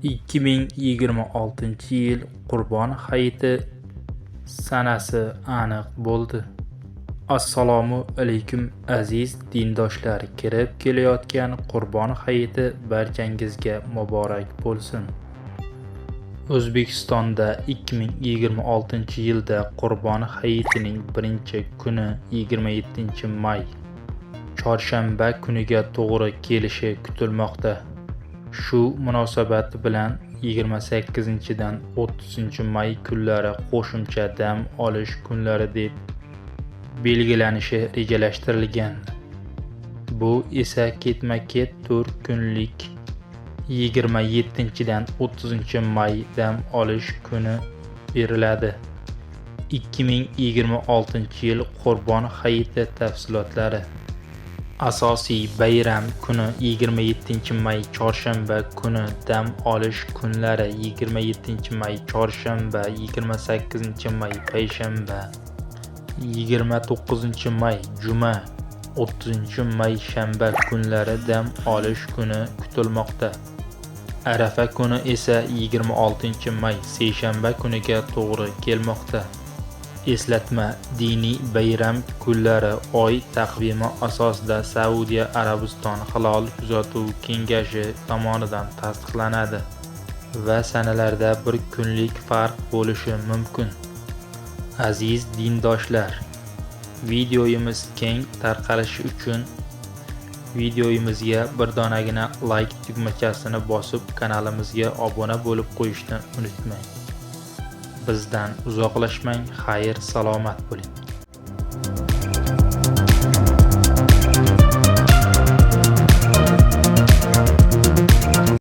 2026-yil Qurbon hayiti sanasi aniq bo'ldi. Assalomu alaykum aziz dindoshlar, kirib kelayotgan Qurbon hayiti barchangizga muborak bo'lsin. O'zbekistonda 2026-yilda Qurbon hayitining birinchi kuni 27-may chorshanba kuniga to'g'ri kelishi kutilmoqda. Shu munosabat bilan 28-dan 30-may kunlari qo'shimcha dam olish kunlari deb belgilanishi rejalashtirilgan. Bu esa ketma-ket 4 kunlik 27-dan 30-may dam olish kuni beriladi. 2026-yil Qurbon hayiti tafsilotlari. Asosiy bayram kuni 27-may chorshanba kuni, dam olish kunlari 27-may chorshanba, 28-may payshanba, 29-may juma, 30-may shanba kunlari dam olish kuni kutilmoqda. Arafa kuni esa 26-may seshanba kuniga to'g'ri kelmoqda. Eslatma: diniy bayram kunlari oy taqvimi asosida Saudiya Arabiston hilol kuzatuv kengashi tomonidan tasdiqlanadi va sanalarda bir kunlik farq bo'lishi mumkin. Aziz dindoshlar, videomiz keng tarqalishi uchun videomizga bir donagina like tugmachasini bosib kanalimizga obuna bo'lib qo'yishni unutmang. Bizdan uzoqlashmang. Xayr, salomat bo'ling.